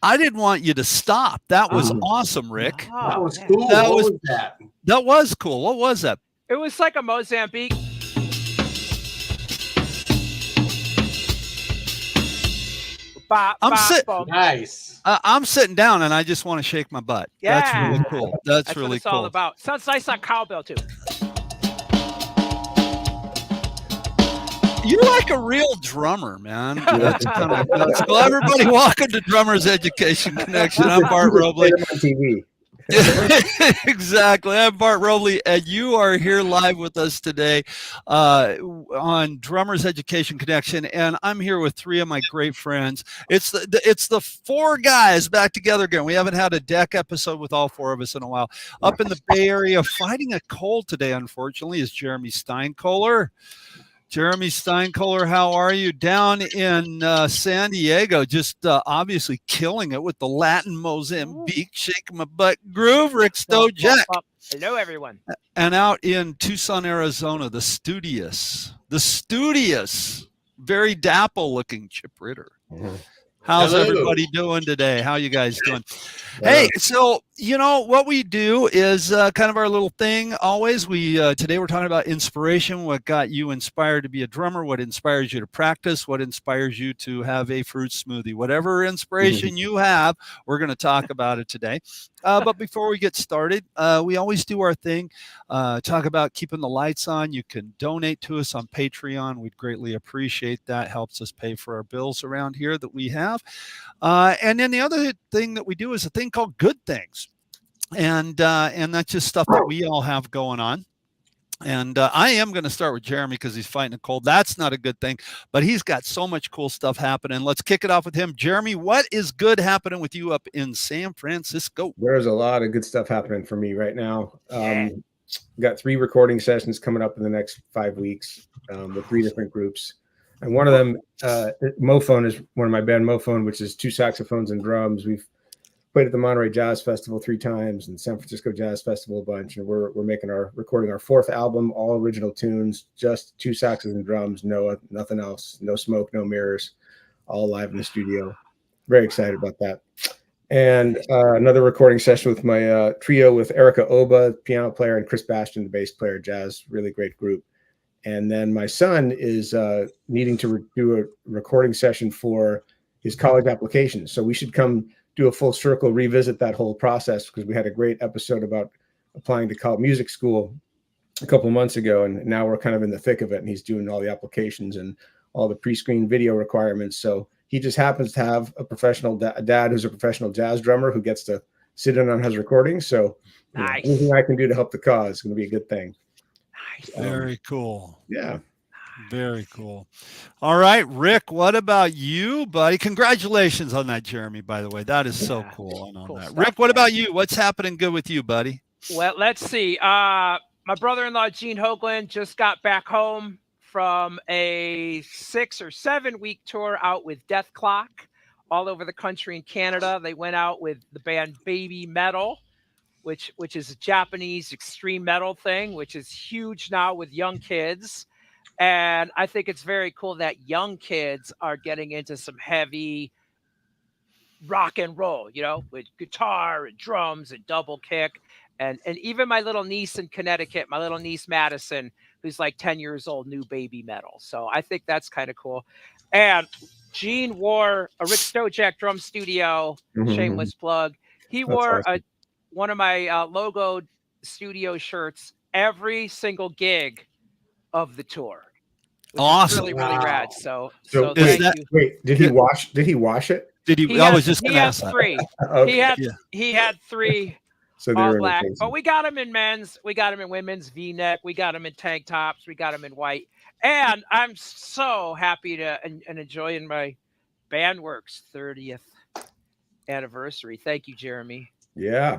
I didn't want you to stop. That was Oh. awesome, Rick. That Oh, was man. cool. That What was was that? that was cool. What was that? It was like a Mozambique. I'm sit Boom. Nice. I'm sitting down and I just want to shake my butt. That's really Yeah. cool. That's That's what really it's all cool. about. Sounds nice on cowbell too. You're like a real drummer, man. That's kind of nuts. Well, everybody, welcome to Drummers Education Connection. I'm Bart Robley. On TV. Exactly. I'm Bart Robley, and you are here live with us today on Drummers Education Connection. And I'm here with three of my great friends. It's the four guys back together again. We haven't had a deck episode with all four of us in a while. Up in the Bay Area, fighting a cold today, unfortunately, is Jeremy Steinkohler. Jeremy Steinkohler, how are you? Down in San Diego, just obviously killing it with the Latin Mozambique, shaking my butt groove, Rick Stojak. Hello, everyone. And out in Tucson, Arizona, the studious, very dapple looking Chip Ritter. How's Hello. everybody doing today? How you guys doing? Hey, so what we do is kind of our little thing. Always, today we're talking about inspiration. What got you inspired to be a drummer? What inspires you to practice? What inspires you to have a fruit smoothie? Whatever inspiration you have, we're going to talk about it today. But before we get started, we always do our thing. Talk about keeping the lights on. You can donate to us on Patreon. We'd greatly appreciate that. Helps us pay for our bills around here that we have. And then the other thing that we do is a thing called Good Things. And that's just stuff that we all have going on. And I am going to start with Jeremy because he's fighting a cold. That's not a good thing, but he's got so much cool stuff happening. Let's kick it off with him. Jeremy, what is good happening with you up in San Francisco? There's a lot of good stuff happening for me right now. Got 3 recording sessions coming up in the next 5 weeks with 3 different groups. And one of them, Mophone, is one of my band, Mophone, which is 2 saxophones and drums. We've played at the Monterey Jazz Festival 3 times and San Francisco Jazz Festival a bunch. And we're recording our 4th album, all original tunes, just 2 saxes and drums, nothing else, no smoke, no mirrors, all live in the studio. Very excited about that. And another recording session with my trio with Erica Oba, piano player, and Chris Bastian, the bass player, jazz, really great group. And then my son is needing to do a recording session for his college application. So we should come do a full circle, revisit that whole process, because we had a great episode about applying to college music school a couple of months ago. And now we're kind of in the thick of it. And he's doing all the applications and all the pre-screened video requirements. So he just happens to have a professional dad who's a professional jazz drummer who gets to sit in on his recordings. So Nice. Anything I can do to help the cause is going to be a good thing. Nice. Very cool. Yeah. Very cool. All right, Rick, what about you, buddy? Congratulations on that, Jeremy, by the way. That is so cool. On Cool that. stuff, Rick, what man. about you? What's happening good with you, buddy? Well, let's see. My brother-in-law, Gene Hoagland, just got back home from a 6 or 7 week tour out with Death Clock all over the country in Canada. They went out with the band Baby Metal, which is a Japanese extreme metal thing, which is huge now with young kids. And I think it's very cool that young kids are getting into some heavy rock and roll, with guitar and drums and double kick. And even my little niece in Connecticut, my little niece Madison, who's like 10 years old, knew Baby Metal. So I think that's kind of cool. And Gene wore a Rick Stojak drum studio, shameless plug. He wore awesome. one of my logoed studio shirts every single gig of the tour. Awesome. Really, really rad. So So thank that- you. Wait, did he wash it? Did he? He I had, was just he going to had ask that. 3. Okay. He had 3 So they all were black, amazing. but we got them in men's, we got them in women's V-neck, we got them in tank tops, we got them in white. And I'm so happy to and enjoying my Bandworks 30th anniversary. Thank you, Jeremy. Yeah.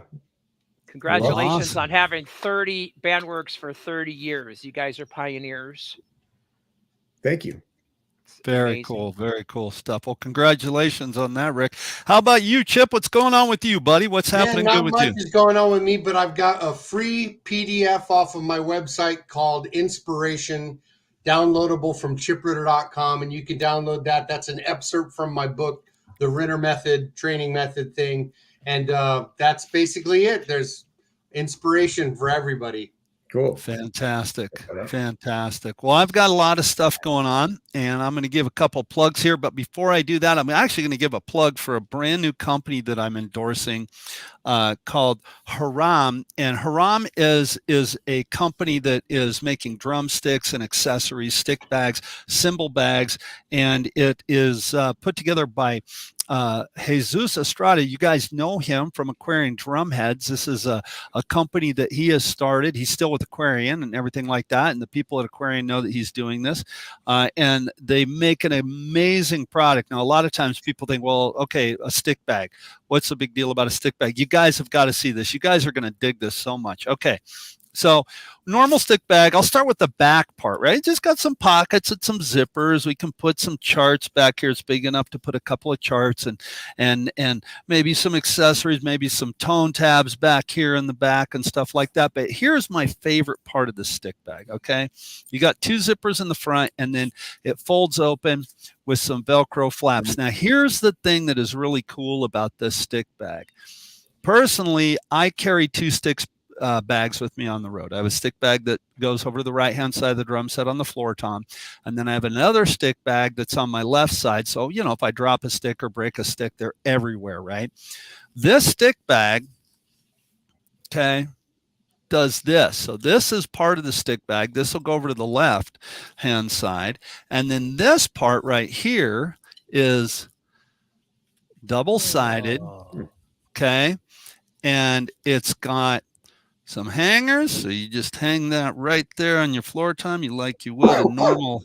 Congratulations Awesome. on having 30 Bandworks for 30 years. You guys are pioneers. Thank you. It's Very amazing. cool. Very cool stuff. Well, congratulations on that, Rick. How about you, Chip? What's going on with you, buddy? What's happening not good with much you? is going on with me, but I've got a free PDF off of my website called Inspiration, downloadable from chipritter.com, and you can download that. That's an excerpt from my book, the Ritter method, training method thing. And that's basically it. There's inspiration for everybody. Cool. Fantastic. Fantastic. Well, I've got a lot of stuff going on, and I'm going to give a couple plugs here. But before I do that, I'm actually going to give a plug for a brand new company that I'm endorsing called Haram. And Haram is a company that is making drumsticks and accessories, stick bags, cymbal bags, and it is put together by Jesus Estrada. You guys know him from Aquarian Drumheads. This is a company that he has started. He's still with Aquarian and everything like that. And the people at Aquarian know that he's doing this. And they make an amazing product. Now, a lot of times people think, well, okay, a stick bag. What's the big deal about a stick bag? You guys have got to see this. You guys are going to dig this so much. Okay. So normal stick bag, I'll start with the back part, right? Just got some pockets and some zippers. We can put some charts back here. It's big enough to put a couple of charts and maybe some accessories, maybe some tone tabs back here in the back and stuff like that. But here's my favorite part of the stick bag, okay? You got two zippers in the front, and then it folds open with some Velcro flaps. Now, here's the thing that is really cool about this stick bag. Personally, I carry two bags with me on the road. I have a stick bag that goes over to the right-hand side of the drum set on the floor tom. And then I have another stick bag that's on my left side. So, you know, if I drop a stick or break a stick, they're everywhere, right? This stick bag, okay, does this. So this is part of the stick bag. This will go over to the left-hand side. And then this part right here is double-sided, okay? And it's got some hangers, so you just hang that right there on your floor tom. You like you would a normal,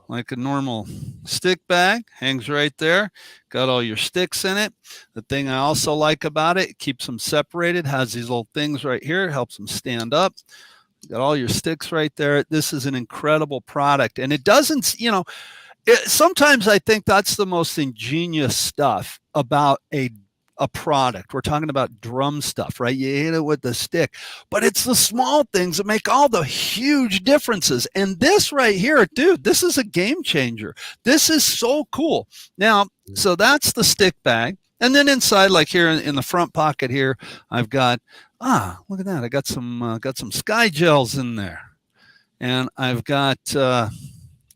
like a normal stick bag. Hangs right there. Got all your sticks in it. The thing I also like about it, keeps them separated. Has these little things right here. Helps them stand up. Got all your sticks right there. This is an incredible product, and it doesn't, you know. Sometimes I think that's the most ingenious stuff about a product. We're talking about drum stuff, right? You hit it with the stick, but it's the small things that make all the huge differences. And this right here, dude, this is a game changer. This is so cool. Now, so that's the stick bag. And then inside, like here in the front pocket here, I've got, look at that. I got some Sky Gels in there. And I've got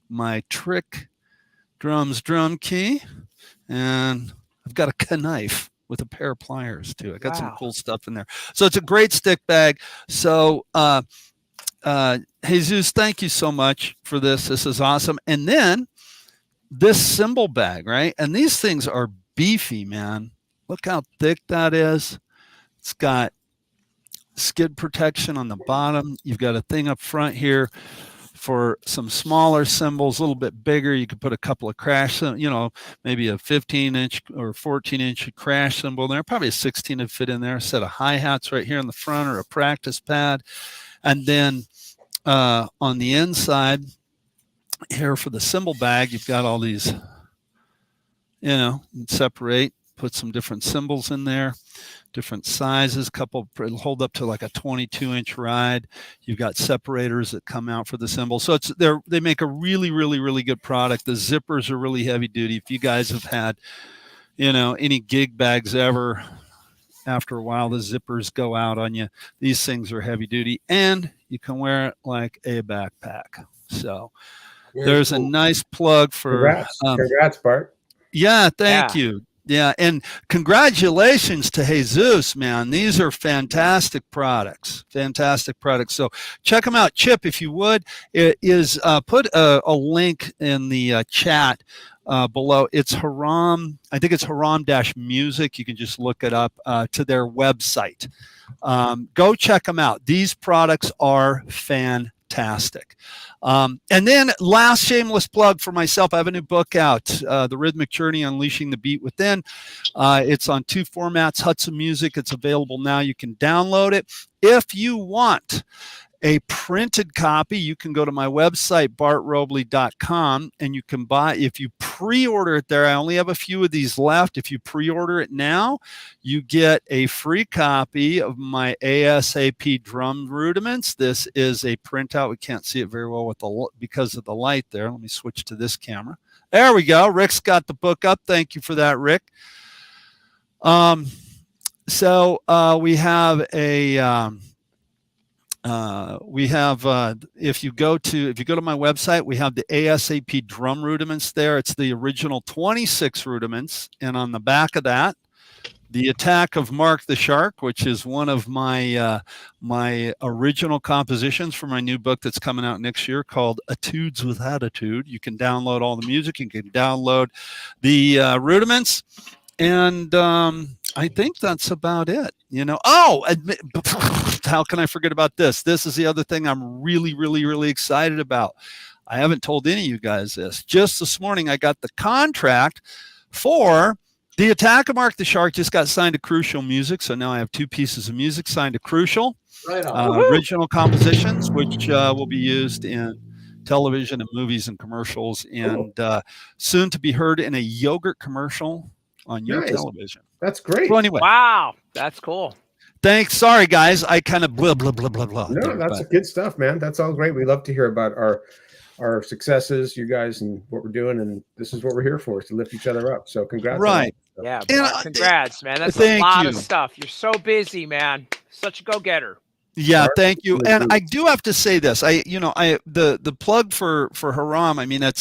my Trick Drums drum key, and I've got a knife with a pair of pliers too. I got some cool stuff in there. So it's a great stick bag. So Jesus, thank you so much for this. This is awesome. And then this cymbal bag, right? And these things are beefy, man. Look how thick that is. It's got skid protection on the bottom. You've got a thing up front here for some smaller cymbals, a little bit bigger. You could put a couple of crash, you know, maybe a 15-inch or 14-inch crash cymbal there, probably a 16 to fit in there, a set of hi-hats right here in the front or a practice pad. And then on the inside here for the cymbal bag, you've got all these, you know, separate, put some different cymbals in there. Different sizes, it'll hold up to like a 22-inch ride. You've got separators that come out for the cymbal. So they make a really, really, really good product. The zippers are really heavy duty. If you guys have had, you know, any gig bags ever, after a while, the zippers go out on you. These things are heavy duty, and you can wear it like a backpack. So there's a nice plug for congrats, Bart. Yeah, thank you. Yeah, and congratulations to Jesus, man. These are fantastic products. Fantastic products. So check them out. Chip, if you would, it is put a link in the chat below. It's Haram. I think it's Haram-Music. You can just look it up to their website. Go check them out. These products are fantastic. And then last shameless plug for myself, I have a new book out, The Rhythmic Journey, Unleashing the Beat Within. It's on 2 formats, Hudson Music. It's available now. You can download it. If you want a printed copy, you can go to my website, bartrobley.com, and you can buy, if you pre-order it there, I only have a few of these left. If you pre-order it now, you get a free copy of my ASAP drum rudiments. This is a printout. We can't see it very well with because of the light there. Let me switch to this camera. There we go. Rick's got the book up. Thank you for that, Rick. So we have a if you go to my website, we have the ASAP drum rudiments there. It's the original 26 rudiments, and on the back of that, the Attack of Mark the Shark, which is one of my my original compositions for my new book that's coming out next year called Etudes with Attitude. You can download all the music. You can download the rudiments. And I think that's about it. You know, how can I forget about this? This is the other thing I'm really, really, really excited about. I haven't told any of you guys this. Just this morning, I got the contract for the Attack of Mark the Shark. Just got signed to Crucial Music. So now I have 2 pieces of music signed to Crucial. Right on. Original compositions, which will be used in television and movies and commercials, and soon to be heard in a yogurt commercial on your television. That's great. Well, anyway. Wow, that's cool. Thanks. Sorry, guys. I kind of blah, blah, blah, blah, blah. No, that's good stuff, man. That's all great. We love to hear about our successes, you guys, and what we're doing. And this is what we're here for, is to lift each other up. So congrats. Right. Yeah. Congrats, man. That's a lot of stuff. You're so busy, man. Such a go-getter. Yeah, thank you. And I do have to say this. The plug for Haram. I mean, I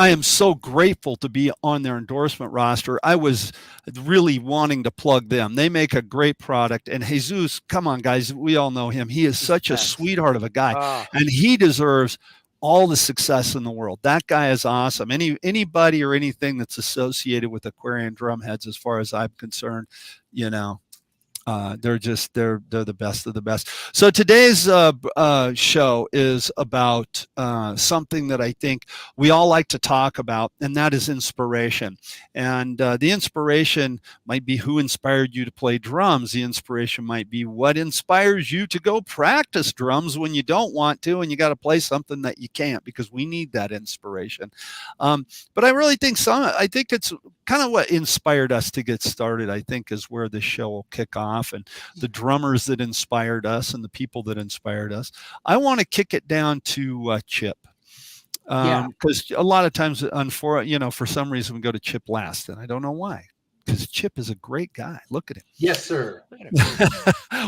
am so grateful to be on their endorsement roster. I was really wanting to plug them. They make a great product. And Jesus, come on, guys, we all know him. He is such a sweetheart of a guy, and he deserves all the success in the world. That guy is awesome. Anybody or anything that's associated with Aquarian Drumheads, as far as I'm concerned, you know. They're the best of the best. So today's show is about something that I think we all like to talk about, and that is inspiration. And the inspiration might be who inspired you to play drums. The inspiration might be what inspires you to go practice drums when you don't want to, and you got to play something that you can't, because we need that inspiration. But I really think I think it's kind of what inspired us to get started, I think, is where this show will kick off, and the drummers that inspired us and the people that inspired us. I want to kick it down to Chip, because a lot of times, for some reason, we go to Chip last, and I don't know why, because Chip is a great guy. Look at him. Yes, sir.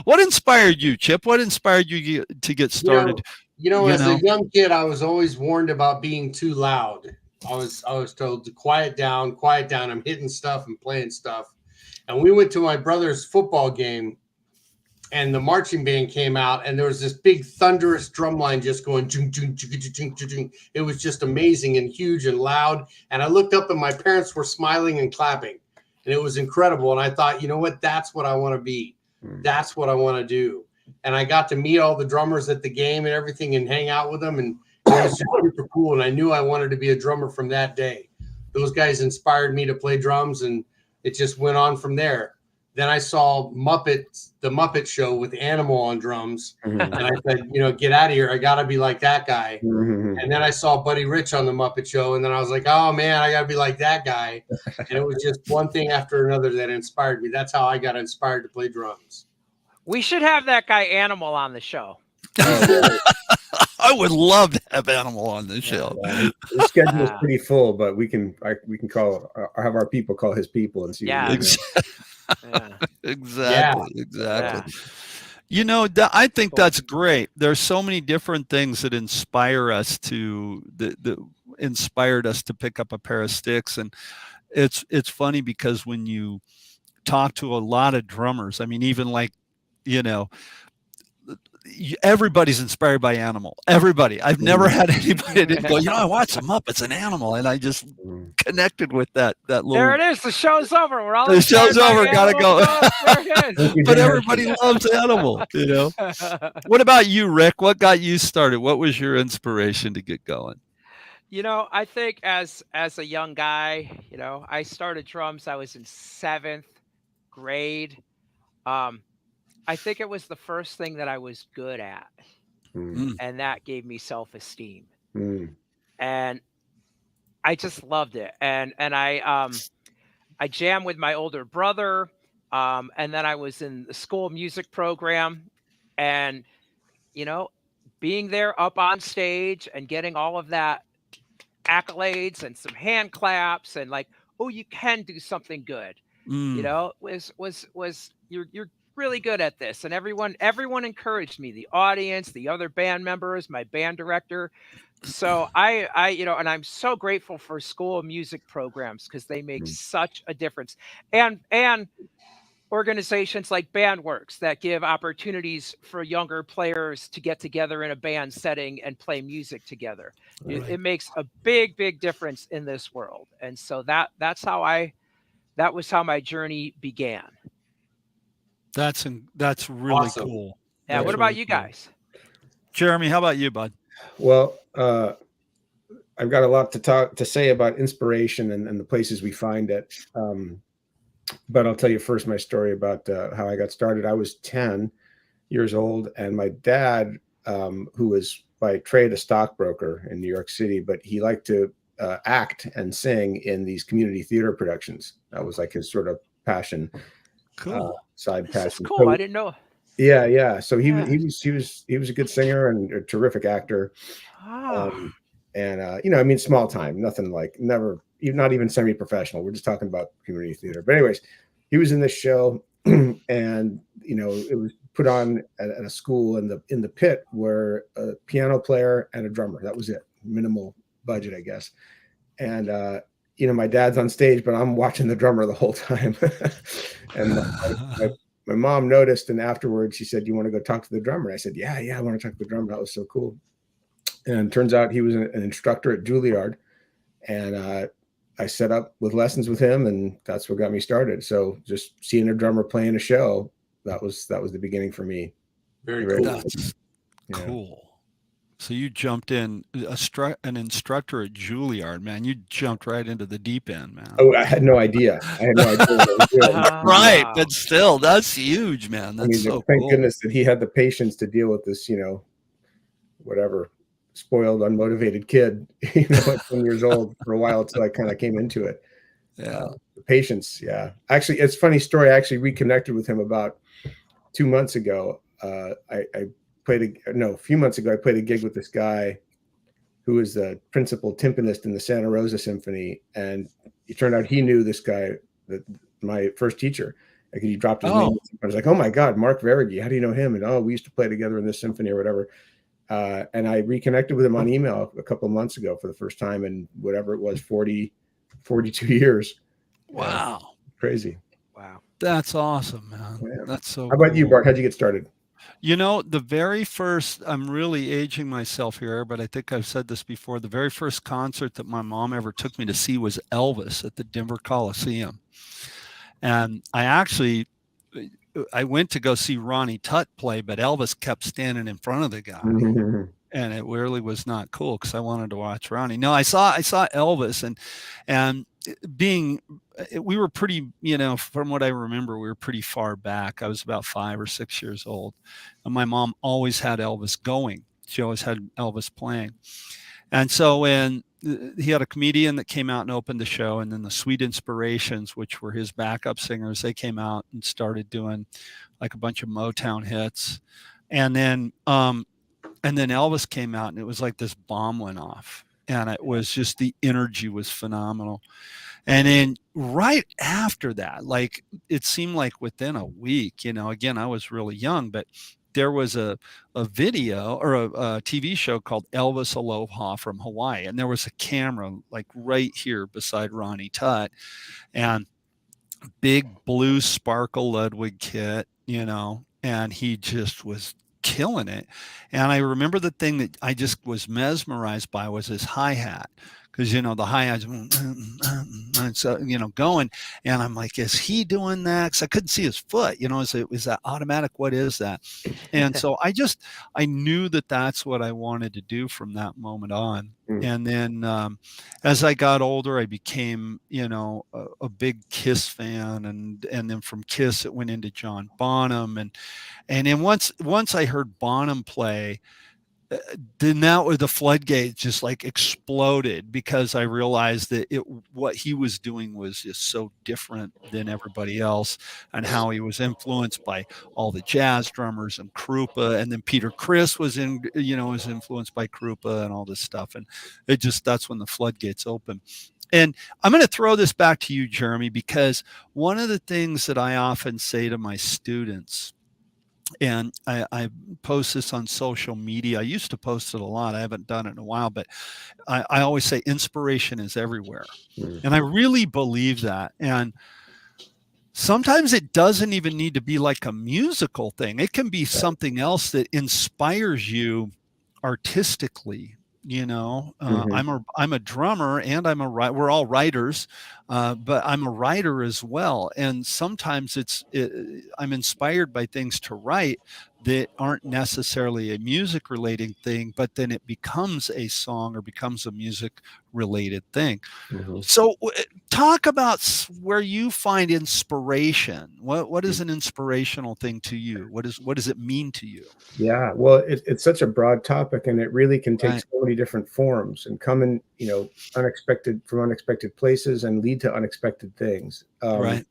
What inspired you, Chip? What inspired you to get started? As a young kid, I was always warned about being too loud. I was told to quiet down. I'm hitting stuff and playing stuff. And we went to my brother's football game, and the marching band came out, and there was this big thunderous drum line just going. It was just amazing and huge and loud. And I looked up, and my parents were smiling and clapping, and it was incredible. And I thought, you know what? That's what I want to be. That's what I want to do. And I got to meet all the drummers at the game and everything, and hang out with them, and it was just super cool. And I knew I wanted to be a drummer from that day. Those guys inspired me to play drums, and it just went on from there. Then I saw the Muppet Show with Animal on drums. And I said, get out of here. I got to be like that guy. And then I saw Buddy Rich on the Muppet Show. And then I was like, oh, man, I got to be like that guy. And it was just one thing after another that inspired me. That's how I got inspired to play drums. We should have that guy Animal on the show. I would love to have Animal on this show. The schedule is pretty full, but we can call have our people call his people and see. Yeah. Exactly. I think that's great. There's so many different things that inspire us that inspired us to pick up a pair of sticks, and it's funny because when you talk to a lot of drummers, I mean, even like everybody's inspired by Animal. Everybody. I've never had anybody that didn't go, I watched them up. It's an Animal, and I just connected with that little. There it is. The show's over. We're all. The show's over. Gotta go. There it is. But everybody loves Animal. What about you, Rick? What got you started? What was your inspiration to get going? I think as a young guy, I started drums. I was in 7th grade. I think it was the first thing that I was good at, Mm. and that gave me self-esteem. Mm. And I just loved it. And I jammed with my older brother, and then I was in the school music program, and you know, being there up on stage and getting all of that accolades and some hand claps and like, oh, you can do something good. Mm. Was you're really good at this, and everyone encouraged me. The audience, the other band members, my band director. So and I'm so grateful for school music programs because they make Mm. such a difference, and organizations like Bandworks that give opportunities for younger players to get together in a band setting and play music together. It, Right. it makes a big difference in this world, and so that was how my journey began. That's really Awesome. cool. Yeah. That's What about really you cool. guys? Jeremy, how about you, bud? Well, I've got a lot to say about inspiration and the places we find it. But I'll tell you first my story about how I got started. I was 10 years old, and my dad, who was by trade a stockbroker in New York City, but he liked to act and sing in these community theater productions. That was like his sort of passion, Cool. side This is passion. cool. So, I didn't know. yeah. So Yeah. he was a good singer and a terrific actor. Ah. And I mean, small time, nothing like never, not even semi-professional. We're just talking about community theater. But anyways, he was in this show, and it was put on at a school, and in the pit were a piano player and a drummer. That was it. Minimal budget, I guess. And my dad's on stage, but I'm watching the drummer the whole time. And my mom noticed, and afterwards she said, "You want to go talk to the drummer?" I said, "Yeah, I want to talk to the drummer. That was so cool." And it turns out he was an instructor at Juilliard, and I set up with lessons with him, and that's what got me started. So just seeing a drummer playing a show, that was the beginning for me. Very Right. cool. That's Yeah. cool. So you jumped in an instructor at Juilliard, man. You jumped right into the deep end, man. Oh, I had no idea. What I was doing. Right, Ah. but still, that's huge, man. I That's mean, so thank cool. goodness that he had the patience to deal with this, whatever, spoiled, unmotivated kid, at 10 years old for a while until I kind of came into it. Yeah. The patience, yeah. Actually, it's a funny story. I actually reconnected with him about 2 months ago. A few months ago, I played a gig with this guy who was the principal timpanist in the Santa Rosa Symphony, and it turned out he knew this guy, my first teacher. Like, he dropped his name. I was like, "Oh my God, Mark Verigi, how do you know him?" And, "Oh, we used to play together in this symphony," or whatever. And I reconnected with him on email a couple of months ago for the first time in whatever it was, 42 years. Wow. Crazy. Wow. That's awesome, man. Yeah. That's so How about you, cool. Bart? How'd you get started? The very first, I'm really aging myself here, but I think I've said this before. The very first concert that my mom ever took me to see was Elvis at the Denver Coliseum. And I went to go see Ronnie Tutt play, but Elvis kept standing in front of the guy. And it really was not cool because I wanted to watch Ronnie. No, I saw Elvis, and we were pretty, from what I remember, we were pretty far back. I was about 5 or 6 years old, and my mom always had Elvis going. She always had Elvis playing, and so when he had a comedian that came out and opened the show, and then the Sweet Inspirations, which were his backup singers, they came out and started doing like a bunch of Motown hits, and then Elvis came out, and it was like this bomb went off, and it was just, the energy was phenomenal. And then right after that, like, it seemed like within a week, again, I was really young, but there was a video or a TV show called Elvis Aloha from Hawaii. And there was a camera like right here beside Ronnie Tutt, and big blue sparkle Ludwig kit, and he just was killing it. And I remember the thing that I just was mesmerized by was his hi-hat, because the high odds, and so going, and I'm like, is he doing that? Because I couldn't see his foot. Is that automatic? What is that? And so I knew that that's what I wanted to do from that moment on. And then as I got older, I became, a big Kiss fan, and then from Kiss it went into John Bonham, and then once I heard Bonham play, then that was the floodgate just like exploded, because I realized that what he was doing was just so different than everybody else, and how he was influenced by all the jazz drummers and Krupa, and then Peter Criss was influenced by Krupa and all this stuff, and that's when the floodgates open. And I'm going to throw this back to you, Jeremy, because one of the things that I often say to my students, and I post this on social media. I used to post it a lot. I haven't done it in a while, but I always say inspiration is everywhere. And I really believe that. And sometimes it doesn't even need to be like a musical thing. It can be something else that inspires you artistically. I'm a drummer, and we're all writers, but I'm a writer as well. And sometimes I'm inspired by things to write that aren't necessarily a music related thing, but then it becomes a song or becomes a music related thing. So talk about where you find inspiration. What is an inspirational thing to you? What does it mean to you? Yeah, well, it's such a broad topic, and it really can take so many different forms and come in, unexpected places and lead to unexpected things. Right.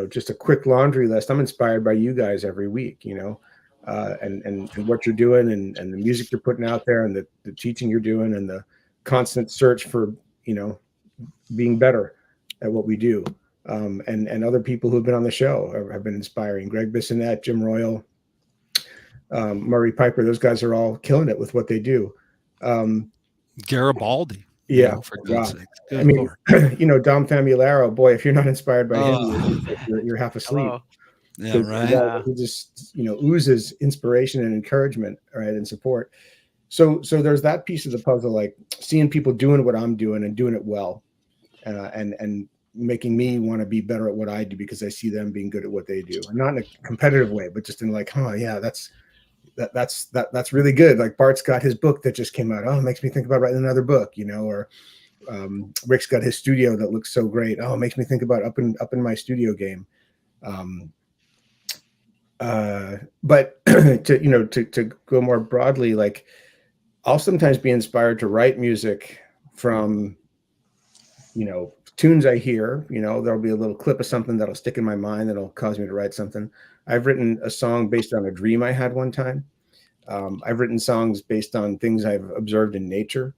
Just a quick laundry list. I'm inspired by you guys every week, and what you're doing, and the music you're putting out there, and the teaching you're doing, and the constant search for, being better at what we do. And other people who've been on the show have been inspiring. Greg Bissonette, Jim Royal, Murray Piper, those guys are all killing it with what they do. Garibaldi. Yeah. For God's sake. I mean, Dom Famularo, boy, if you're not inspired by him, you're half asleep. Hello. Yeah, right. He just, oozes inspiration and encouragement, right, and support. So there's that piece of the puzzle, like seeing people doing what I'm doing and doing it well, and making me want to be better at what I do because I see them being good at what they do, and not in a competitive way, but just in like, yeah, that's really good. Like Bart's got his book that just came out. Oh, it makes me think about writing another book, or Rick's got his studio that looks so great. Oh, it makes me think about upping my studio game. But to go more broadly, like I'll sometimes be inspired to write music from, tunes I hear. There'll be a little clip of something that'll stick in my mind that'll cause me to write something. I've written a song based on a dream I had one time. I've written songs based on things I've observed in nature.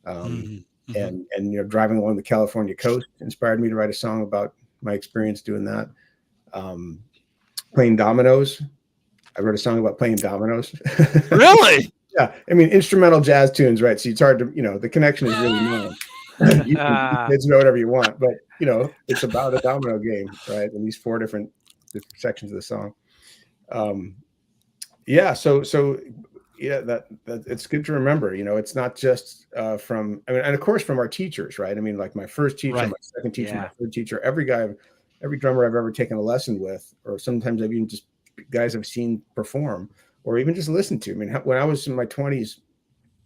And driving along the California coast inspired me to write a song about my experience doing that. Playing dominoes. I wrote a song about playing dominoes. Really? Yeah. I mean, instrumental jazz tunes, right? So it's hard to, the connection is really known. You kids know whatever you want, but it's about a domino game, right? At least 4 different sections of the song. That it's good to remember. It's not just from, and of course from our teachers, right? I mean, like my first teacher, my second teacher, my third teacher, every drummer I've ever taken a lesson with, or sometimes I've even just guys I've seen perform, or even just listened to. I mean, when I was in my 20s,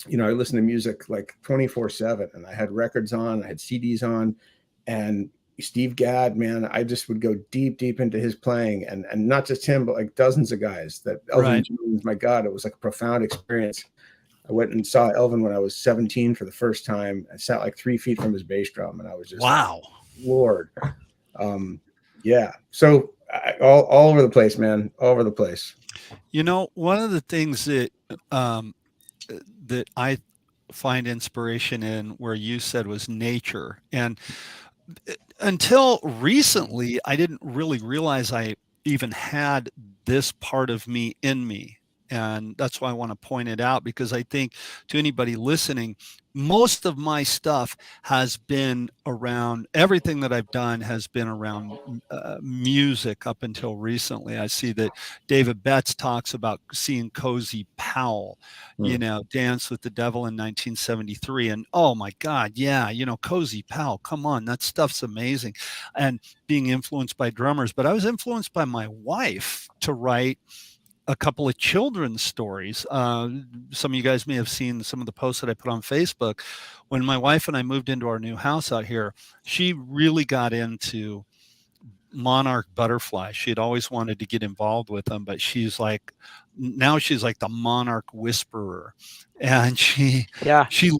I listened to music like 24/7, and I had records on, I had CDs on, and Steve Gadd, man, I just would go deep into his playing, and not just him, but like dozens of guys. That Elvin Jones, my God, it was like a profound experience. I went and saw Elvin when I was 17 for the first time. I sat like 3 feet from his bass drum, and I was just wow, Lord. So all over the place, man, all over the place. One of the things that that I find inspiration in, where you said, was nature. And until recently, I didn't really realize I even had this part of me in me. And that's why I want to point it out, because I think to anybody listening, most of my stuff has been around, everything that I've done has been around music up until recently. I see that David Betts talks about seeing Cozy Powell, dance with the devil in 1973. And oh my God, yeah, Cozy Powell, come on, that stuff's amazing. And being influenced by drummers, but I was influenced by my wife to write a couple of children's stories. Some of you guys may have seen some of the posts that I put on Facebook. When my wife and I moved into our new house out here, she really got into monarch butterflies. She had always wanted to get involved with them, but she's like the monarch whisperer. And she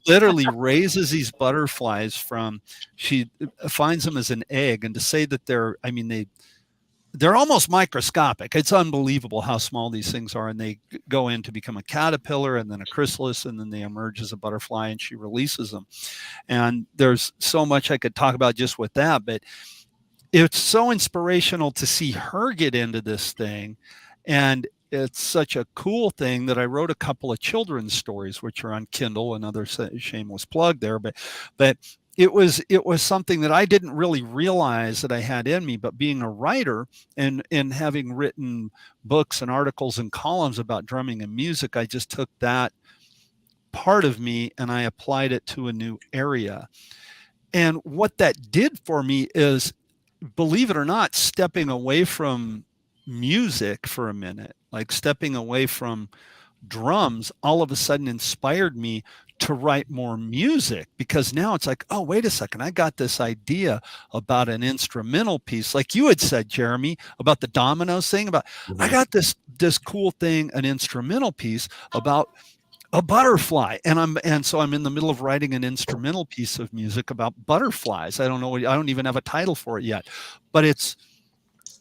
literally raises these butterflies she finds them as an egg. And to say that they're almost microscopic. It's unbelievable how small these things are. And they go in to become a caterpillar and then a chrysalis, and then they emerge as a butterfly, and she releases them. And there's so much I could talk about just with that, but it's so inspirational to see her get into this thing. And it's such a cool thing that I wrote a couple of children's stories, which are on Kindle, another shameless plug there. But it was something that I didn't really realize that I had in me, but being a writer and having written books and articles and columns about drumming and music, I just took that part of me and I applied it to a new area. And what that did for me is, believe it or not, stepping away from music for a minute, like stepping away from drums, all of a sudden inspired me to write more music, because now it's like, oh, wait a second, I got this idea about an instrumental piece, like you had said, Jeremy, about the dominoes thing, about I got this cool thing, an instrumental piece about a butterfly, and so I'm in the middle of writing an instrumental piece of music about butterflies. I don't even have a title for it yet, but it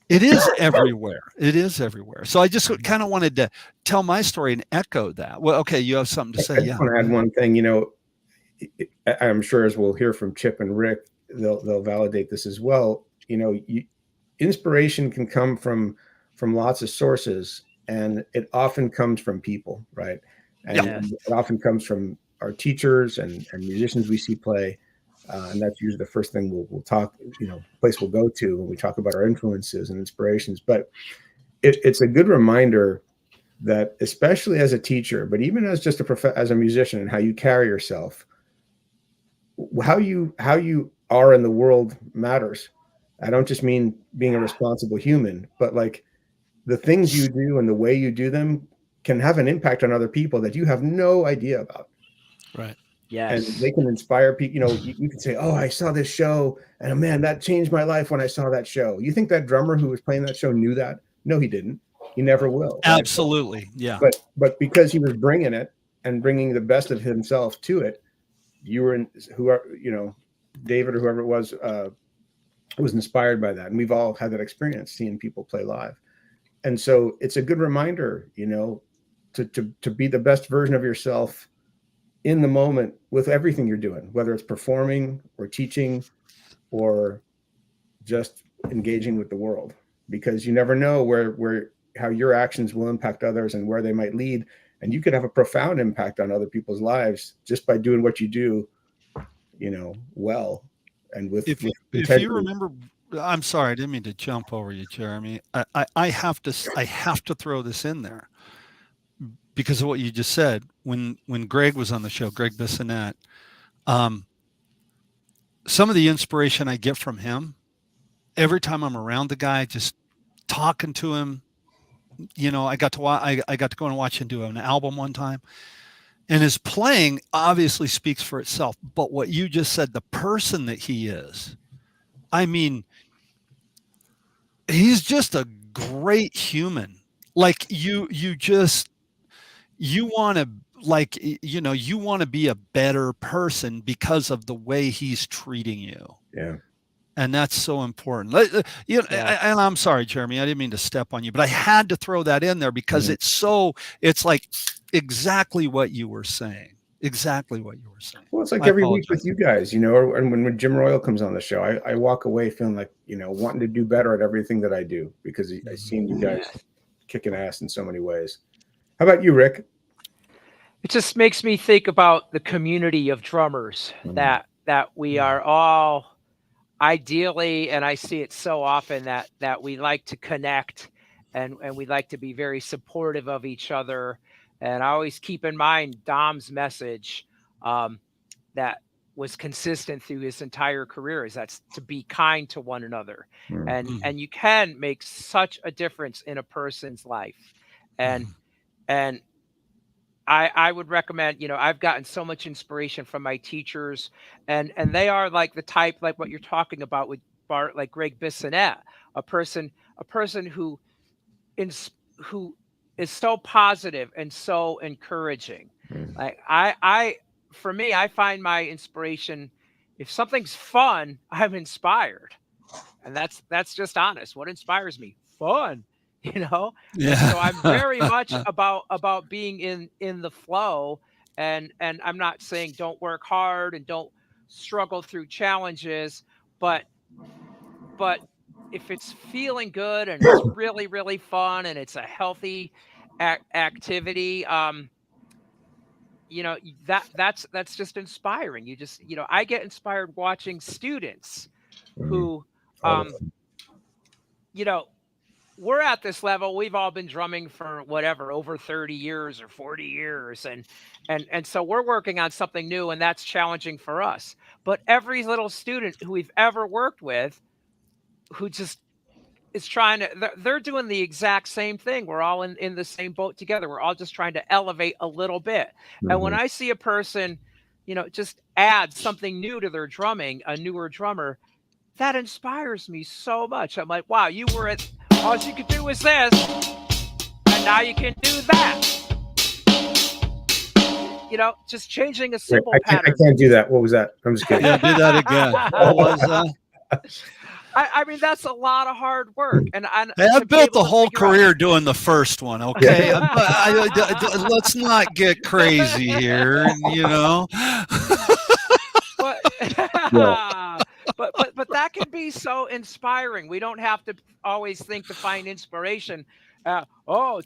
is everywhere. It is everywhere. So I just kind of wanted to tell my story and echo that. Well, okay, you have something to say. I just want to add one thing. I'm sure, as we'll hear from Chip and Rick, they'll validate this as well. Inspiration can come from lots of sources, and it often comes from people, right? And it often comes from our teachers and musicians we see play. And that's usually the first thing we'll talk, place we'll go to when we talk about our influences and inspirations. But it's a good reminder that, especially as a teacher, but even as just as a musician, and how you carry yourself, how you are in the world matters. I don't just mean being a responsible human, but like the things you do and the way you do them can have an impact on other people that you have no idea about. Right. Yes. And they can inspire people. You can say, oh, I saw this show and man, that changed my life when I saw that show. You think that drummer who was playing that show knew that? No, he didn't. He never will. Right? Absolutely. Yeah. But because he was bringing it and bringing the best of himself to it, David or whoever it was inspired by that. And we've all had that experience, seeing people play live. And so it's a good reminder, to be the best version of yourself in the moment with everything you're doing, whether it's performing or teaching or just engaging with the world, because you never know how your actions will impact others and where they might lead. And you could have a profound impact on other people's lives just by doing what you do, well, and with if you remember, I'm sorry, I didn't mean to jump over you, Jeremy. I have to throw this in there because of what you just said. When Greg was on the show, Greg Bissonette, some of the inspiration I get from him, every time I'm around the guy, just talking to him, I got to go and watch him do an album one time, and his playing obviously speaks for itself. But what you just said, the person that he is, I mean, he's just a great human. Like you want to be a better person because of the way he's treating you. Yeah. And that's so important. And I'm sorry, Jeremy, I didn't mean to step on you, but I had to throw that in there because it's like exactly what you were saying. Exactly what you were saying. Well, it's like every week with you guys, and when Jim Royal comes on the show, I walk away feeling like, wanting to do better at everything that I do, because I've seen you guys kicking ass in so many ways. How about you, Rick? It just makes me think about the community of drummers that we are all ideally, and I see it so often that we like to connect and we like to be very supportive of each other. And I always keep in mind Dom's message that was consistent through his entire career is that's to be kind to one another. And you can make such a difference in a person's life. And I would recommend, I've gotten so much inspiration from my teachers, and they are like the type, like what you're talking about with Bart, like Greg Bissonette, a person who is so positive and so encouraging. Like for me, I find my inspiration, if something's fun, I'm inspired. And that's just honest. What inspires me? Fun, you know? And so I'm very much about being in the flow, and I'm not saying don't work hard and don't struggle through challenges, but if it's feeling good and it's really, really fun and it's a healthy activity, that's just inspiring. I get inspired watching students who, we're at this level. We've all been drumming for whatever, over 30 years or 40 years. And so we're working on something new, and that's challenging for us. But every little student who we've ever worked with who just is trying to, they're doing the exact same thing. We're all in the same boat together. We're all just trying to elevate a little bit. And when I see a person, just add something new to their drumming, a newer drummer, that inspires me so much. I'm like, wow, all you could do was this, and now you can do that. Just changing a simple pattern. I can't do that. What was that? I'm just kidding. Yeah, do that again. What was that? I mean, that's a lot of hard work. And I've built the whole career doing the first one. Okay. Let's not get crazy here, But that can be so inspiring. We don't have to always think to find inspiration.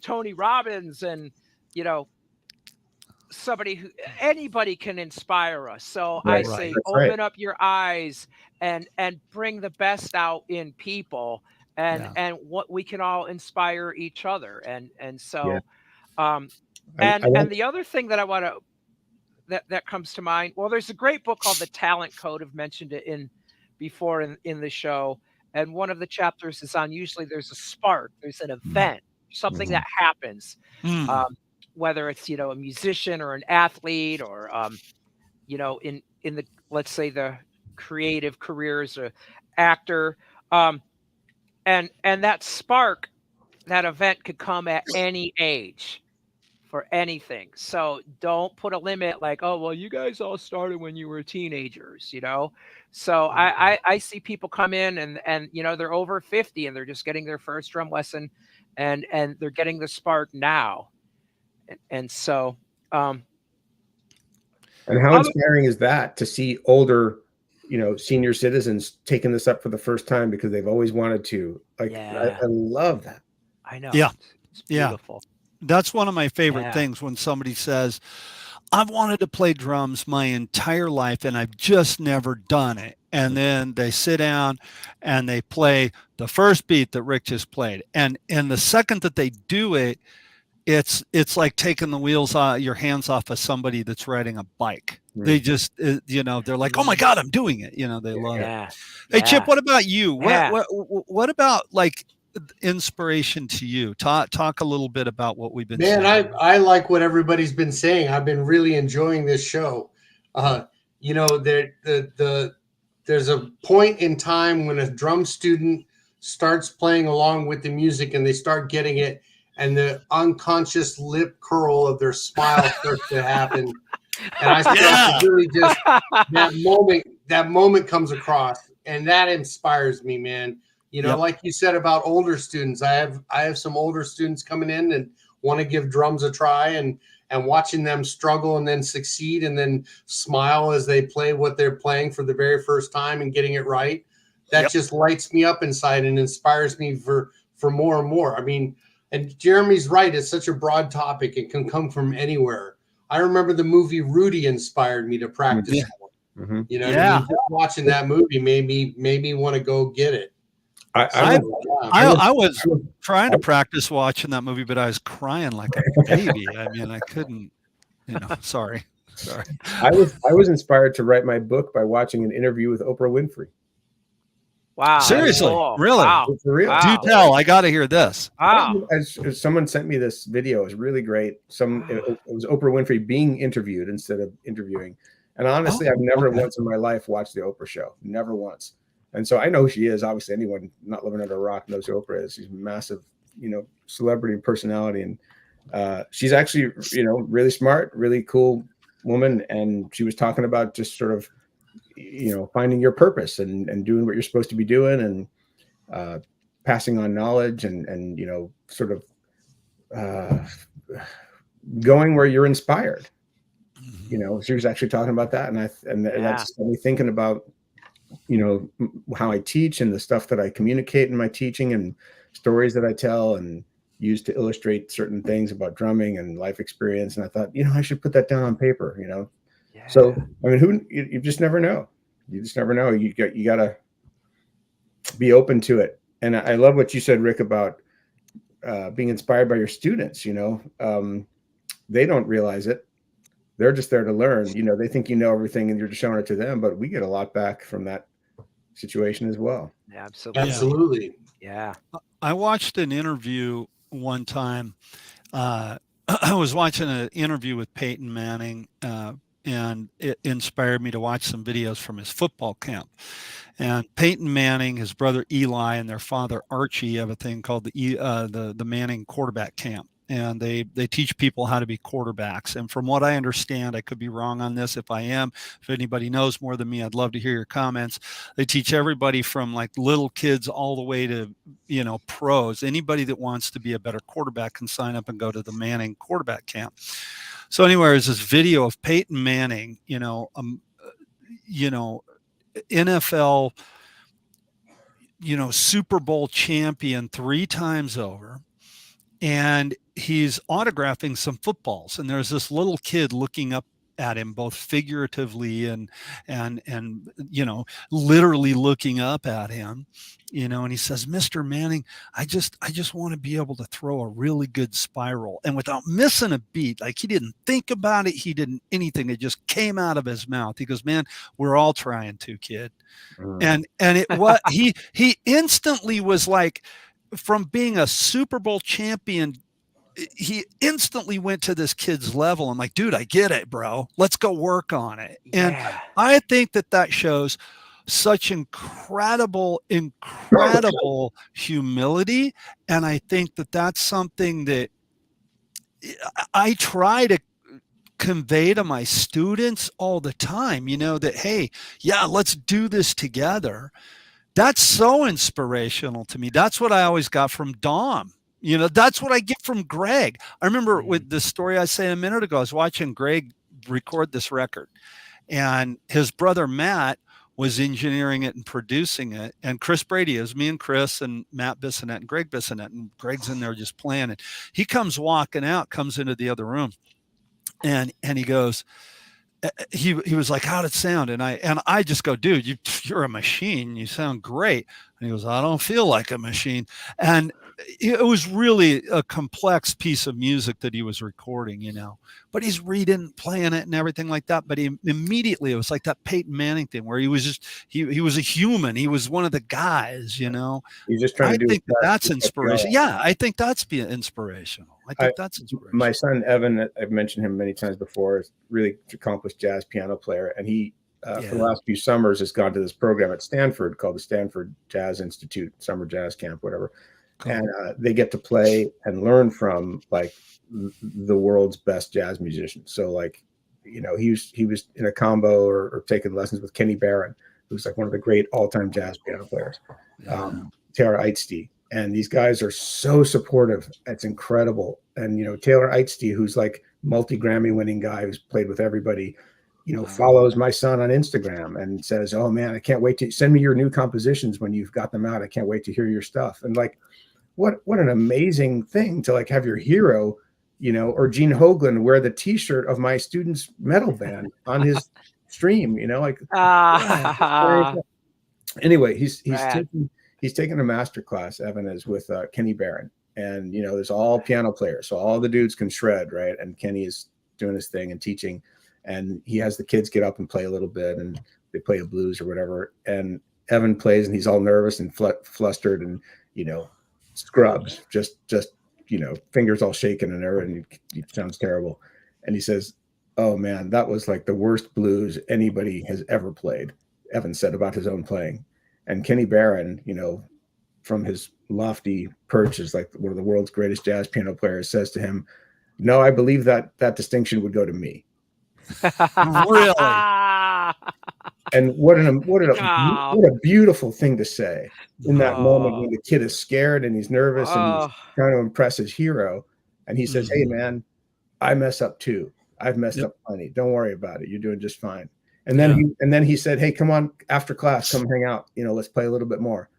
Tony Robbins and, anybody can inspire us. So I say, open up your eyes and bring the best out in people, and what we can all inspire each other. And so, and the other thing that I want to, that comes to mind. Well, there's a great book called The Talent Code. I've mentioned it before in the show. And one of the chapters is on, usually there's a spark, there's an event, something that happens, whether it's, a musician or an athlete or, in the, let's say the creative careers or actor. And that spark, that event could come at any age, for anything. So don't put a limit like, oh, well, you guys all started when you were teenagers, So I see people come in and they're over 50 and they're just getting their first drum lesson and they're getting the spark now. And so and how inspiring is that to see older, senior citizens taking this up for the first time because they've always wanted to. Like, I love that. I know. Yeah. It's beautiful. That's one of my favorite things when somebody says, I've wanted to play drums my entire life and I've just never done it. And then they sit down and they play the first beat that Rick just played. And the second that they do it, it's like taking the wheels your hands off of somebody that's riding a bike. They just, they're like, oh my God, I'm doing it. They love it. Hey, Chip, what about you? What about like inspiration to you? Talk a little bit about what we've been saying. I like what everybody's been saying. I've been really enjoying this show. There's a point in time when a drum student starts playing along with the music and they start getting it, and the unconscious lip curl of their smile starts to happen. And I start to really just, that moment comes across, and that inspires me, man. Like you said about older students, I have some older students coming in and want to give drums a try, and watching them struggle and then succeed and then smile as they play what they're playing for the very first time and getting it right. That just lights me up inside and inspires me for more and more. I mean, And Jeremy's right. It's such a broad topic. It can come from anywhere. I remember the movie Rudy inspired me to practice. Yeah. Mm-hmm. You know what I mean? Just watching that movie made me want to go get it. I was trying to practice watching that movie, but I was crying like a baby. I mean, I couldn't, sorry. I was inspired to write my book by watching an interview with Oprah Winfrey. Wow. Seriously? Cool. Really? Wow. For real. Wow. Do tell. I got to hear this. Wow. As someone sent me this video. It was really great. It was Oprah Winfrey being interviewed instead of interviewing. And honestly, I've never once in my life watched the Oprah show. Never once. And so I know who she is. Obviously, anyone not living under a rock knows who Oprah is. She's a massive, celebrity and personality. And she's actually, really smart, really cool woman. And she was talking about just sort of, finding your purpose and doing what you're supposed to be doing and passing on knowledge and sort of going where you're inspired. She was actually talking about that. And that's me thinking about, how I teach and the stuff that I communicate in my teaching and stories that I tell and use to illustrate certain things about drumming and life experience. And I thought, I should put that down on paper, Yeah. So, I mean, you just never know. You just never know. You got to be open to it. And I love what you said, Rick, about being inspired by your students. They don't realize it. They're just there to learn. They think you know everything and you're just showing it to them, but we get a lot back from that situation as well. Yeah, absolutely. Absolutely. Yeah. I watched an interview one time. I was watching an interview with Peyton Manning, and it inspired me to watch some videos from his football camp. And Peyton Manning, his brother Eli, and their father Archie have a thing called the Manning quarterback camp. And they teach people how to be quarterbacks. And from what I understand, I could be wrong on this. If I am, if anybody knows more than me, I'd love to hear your comments. They teach everybody from like little kids all the way to, pros. Anybody that wants to be a better quarterback can sign up and go to the Manning quarterback camp. So anyway, there's this video of Peyton Manning, NFL, Super Bowl champion 3 times over. And he's autographing some footballs, and there's this little kid looking up at him, both figuratively and literally looking up at him, and he says, "Mr. Manning, I just want to be able to throw a really good spiral," and without missing a beat, like he didn't think about it, he didn't anything, it just came out of his mouth. He goes, "Man, we're all trying to, kid." And it was he instantly was like, from being a Super Bowl champion, he instantly went to this kid's level. I'm like, dude, I get it, bro. Let's go work on it. Yeah. And I think that shows such incredible humility. And I think that that's something that I try to convey to my students all the time, that, hey, yeah, let's do this together. That's so inspirational to me. That's what I always got from Dom. That's what I get from Greg. I remember with the story I said a minute ago, I was watching Greg record this record, and his brother Matt was engineering it and producing it. And Chris Brady is me and Chris and Matt Bissonette and Greg Bissonette, and Greg's in there just playing it. He comes walking out, comes into the other room, and he goes, he was like, "How'd it sound?" And I just go, "Dude, you're a machine. You sound great." And he goes, "I don't feel like a machine." And it was really a complex piece of music that he was recording, but he's reading, playing it and everything like that. But immediately it was like that Peyton Manning thing where he was just, he was a human. He was one of the guys, He's just trying to do. I think that's inspiration. Yeah. I think that's being inspirational. I think that's inspirational. My son, Evan, I've mentioned him many times before, is really accomplished jazz piano player. And he, for the last few summers, has gone to this program at Stanford called the Stanford Jazz Institute, Summer Jazz Camp, whatever. Cool. And they get to play and learn from like the world's best jazz musicians. So like, he was in a combo or taking lessons with Kenny Barron, who's like one of the great all-time jazz piano players, Taylor Eitste. And these guys are so supportive. It's incredible. And, Taylor Eitste, who's like multi-Grammy winning guy who's played with everybody, follows my son on Instagram and says, "Oh man, I can't wait to send me your new compositions when you've got them out. I can't wait to hear your stuff." And like, what an amazing thing to like have your hero, you know, or Gene Hoglan wear the T-shirt of my student's metal band on his stream, you know, like wow. Anyway, he's Rad. taking a master class. Evan is with Kenny Barron, and you know, there's all piano players, so all the dudes can shred, right? And Kenny is doing his thing and teaching, and he has the kids get up and play a little bit, and they play a blues or whatever. And Evan plays, and he's all nervous and flustered, and you know, scrubs, just you know, fingers all shaking and everything. He sounds terrible, and he says, "Oh man, that was like the worst blues anybody has ever played." Evan said about his own playing. And Kenny Barron, you know, from his lofty perch as like one of the world's greatest jazz piano players, says to him, "No, I believe that distinction would go to me." Really? And what a beautiful thing to say in that moment when the kid is scared and he's nervous and he's trying to impress his hero. And he says, "Hey man, I mess up too. I've messed up plenty. Don't worry about it. You're doing just fine." And then he said, "Hey, come on after class, come hang out. You know, let's play a little bit more."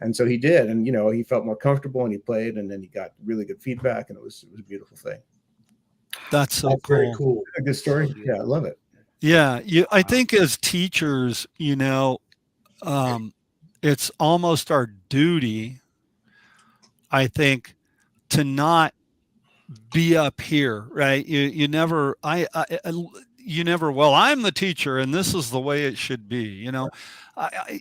And so he did, and you know, he felt more comfortable and he played, and then he got really good feedback, and it was a beautiful thing. That's so cool. Very cool. A good story. Yeah, I love it. Yeah, I think as teachers, you know, it's almost our duty, I think, to not be up here, right? You never, you never, well, I'm the teacher and this is the way it should be, you know.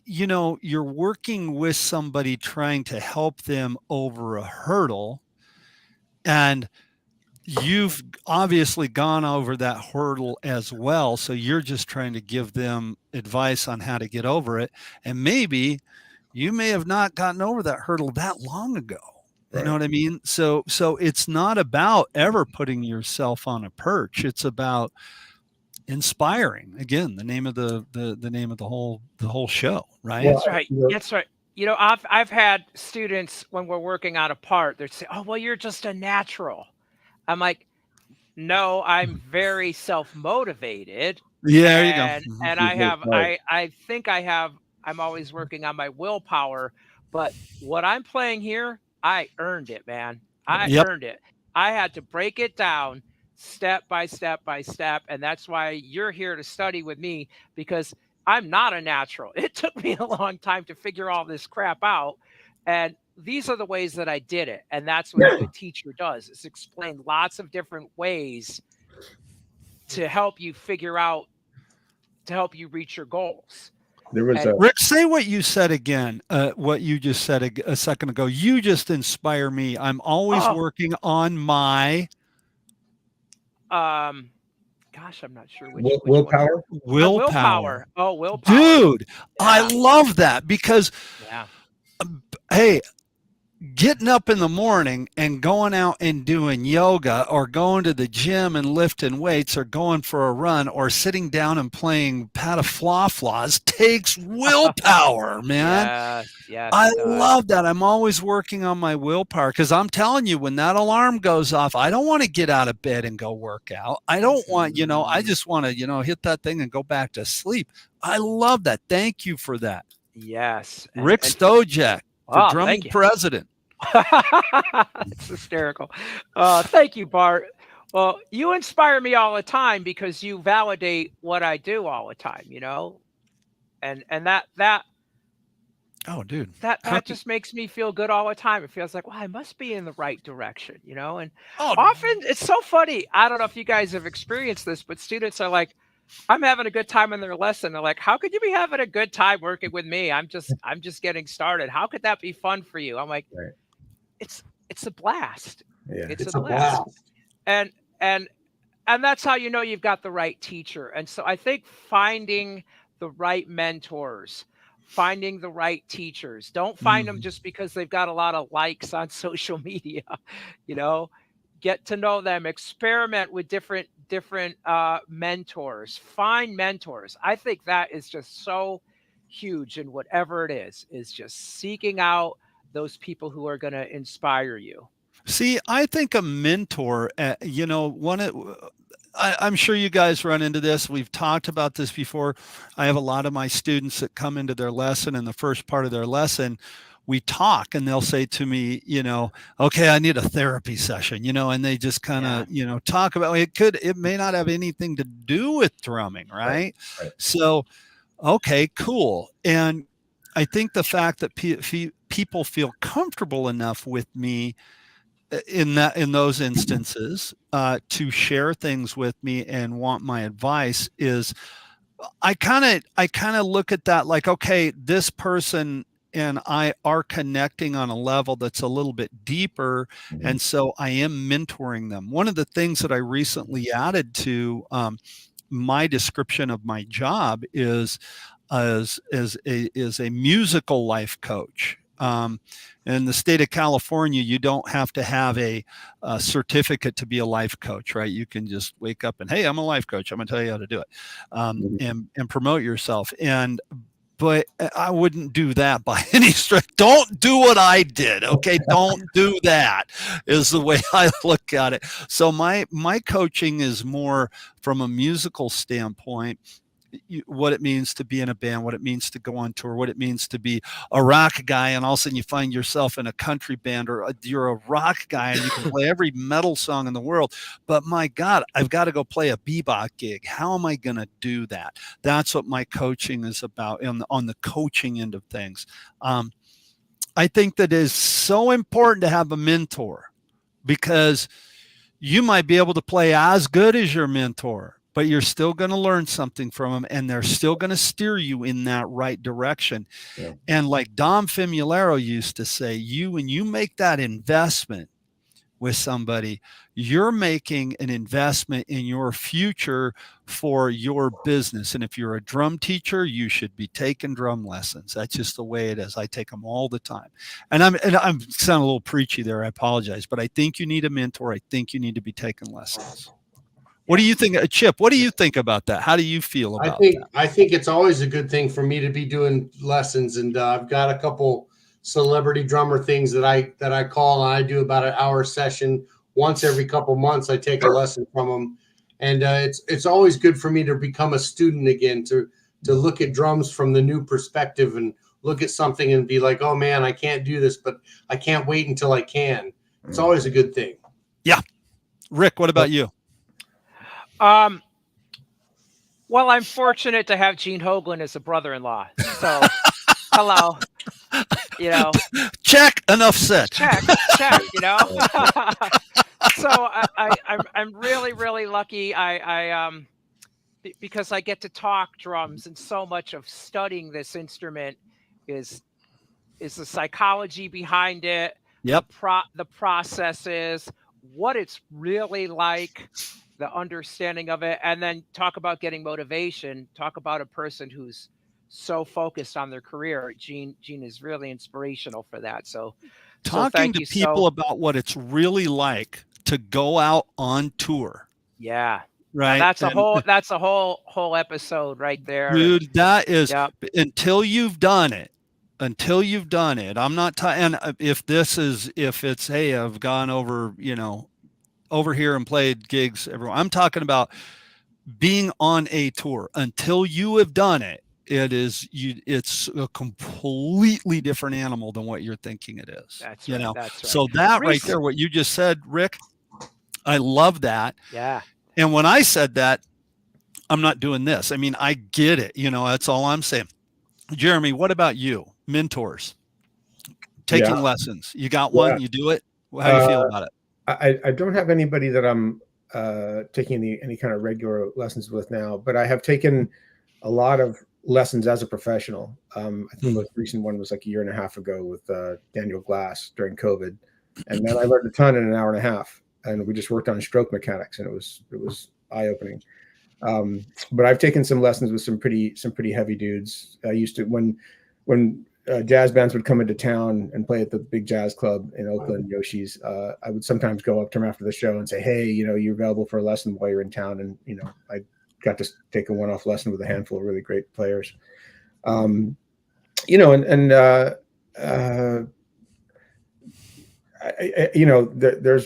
You know, you're working with somebody trying to help them over a hurdle, and you've obviously gone over that hurdle as well, so you're just trying to give them advice on how to get over it. And maybe you may have not gotten over that hurdle that long ago. You know what I mean? So it's not about ever putting yourself on a perch. It's about inspiring. Again, the name of the name of the whole show, right? That's right. That's right. You know, I've had students when we're working on a part, they'd say, "Oh, well, you're just a natural." I'm like, "No, I'm very self-motivated." Yeah, there you go. And I think I'm always working on my willpower, but what I'm playing here, I earned it, man. I earned it. I had to break it down step by step by step. And that's why you're here to study with me, because I'm not a natural. It took me a long time to figure all this crap out. And these are the ways that I did it. And that's what a good teacher does, is explain lots of different ways to help you figure out, to help you reach your goals. There was Rick, say what you said again, what you just said a second ago. You just inspire me. I'm always working on my gosh, I'm not sure which willpower. Willpower. Oh, willpower. Dude, I love that, because hey, getting up in the morning and going out and doing yoga, or going to the gym and lifting weights, or going for a run, or sitting down and playing pataflaflas takes willpower, man. Yes, I love that. I'm always working on my willpower, because I'm telling you, when that alarm goes off, I don't want to get out of bed and go work out. I don't want, you know, I just want to, you know, hit that thing and go back to sleep. I love that. Thank you for that. Yes. Rick Stojak, for drumming president. It's hysterical. Thank you, Bart. Well, you inspire me all the time, because you validate what I do all the time, you know, and that oh, dude, that just makes me feel good all the time. It feels like, well, I must be in the right direction, you know. And often it's so funny. I don't know if you guys have experienced this, but students are like, I'm having a good time in their lesson. They're like, "How could you be having a good time working with me? I'm just getting started. How could that be fun for you?" I'm like, it's a blast. Yeah, it's a blast. And that's how you know you've got the right teacher. And so I think finding the right mentors, finding the right teachers, don't find them just because they've got a lot of likes on social media. You know, get to know them, experiment with different mentors, find mentors. I think that is just so huge in whatever it is just seeking out those people who are going to inspire you. See, I think a mentor, you know, I'm sure you guys run into this. We've talked about this before. I have a lot of my students that come into their lesson, in the first part of their lesson, we talk, and they'll say to me, okay, I need a therapy session, and they just kind of, talk about it may not have anything to do with drumming, right? Right. So, okay, cool. And I think the fact that people feel comfortable enough with me in those instances to share things with me and want my advice is, I kind of look at that like, okay, this person and I are connecting on a level that's a little bit deeper. Mm-hmm. And so I am mentoring them. One of the things that I recently added to my description of my job is a musical life coach. In the state of California, you don't have to have a certificate to be a life coach, right? You can just wake up and, hey, I'm a life coach. I'm going to tell you how to do it, and promote yourself. But I wouldn't do that by any stretch. Don't do what I did. Okay. Don't do that is the way I look at it. So my coaching is more from a musical standpoint, what it means to be in a band, what it means to go on tour, what it means to be a rock guy, and all of a sudden you find yourself in a country band, or you're a rock guy and you can play every metal song in the world, but my God, I've got to go play a bebop gig. How am I going to do that? That's what my coaching is about on the coaching end of things. I think that is so important to have a mentor, because you might be able to play as good as your mentor, but you're still going to learn something from them, and they're still going to steer you in that right direction. Yeah. And like Dom Famularo used to say, when you make that investment with somebody, you're making an investment in your future for your business. And if you're a drum teacher, you should be taking drum lessons. That's just the way it is. I take them all the time. And I'm sounding a little preachy there. I apologize, but I think you need a mentor. I think you need to be taking lessons. What do you think, Chip? What do you think about that? How do you feel about that? I think it's always a good thing for me to be doing lessons, and I've got a couple celebrity drummer things that I call, and I do about an hour session once every couple months. I take a lesson from them, and it's always good for me to become a student again, to look at drums from the new perspective and look at something and be like, oh man, I can't do this, but I can't wait until I can. It's always a good thing. Yeah. Rick, what about you? Well, I'm fortunate to have Gene Hoglan as a brother-in-law. So, hello, check, enough said. Check, So I'm really, really lucky. Because I get to talk drums, and so much of studying this instrument is the psychology behind it. Yep. The processes, what it's really like, the understanding of it, and then talk about getting motivation. Talk about a person who's so focused on their career. Gene is really inspirational for that. So talking to people about what it's really like to go out on tour. Yeah. Right. Now that's a whole episode right there. Dude, that is, until you've done it. I'm not and if it's, hey, I've gone over, over here and played gigs everywhere. I'm talking about being on a tour. Until you have done it, it's a completely different animal than what you're thinking it is. That's right. That's right. So that right there, what you just said, Rick, I love that. Yeah. And when I said that, I'm not doing this. I mean, I get it. That's all I'm saying. Jeremy, what about you? Mentors, taking lessons. You got one? You do it? How do you feel about it? I don't have anybody that I'm taking any kind of regular lessons with now, but I have taken a lot of lessons as a professional. I think the most recent one was like a year and a half ago with Daniel Glass during COVID. And then I learned a ton in an hour and a half, and we just worked on stroke mechanics, and it was eye-opening. But I've taken some lessons with some pretty heavy dudes. I used to, when jazz bands would come into town and play at the big jazz club in Oakland, Yoshi's, I would sometimes go up to them after the show and say, hey, you're available for a lesson while you're in town. And, I got to take a one-off lesson with a handful of really great players. There's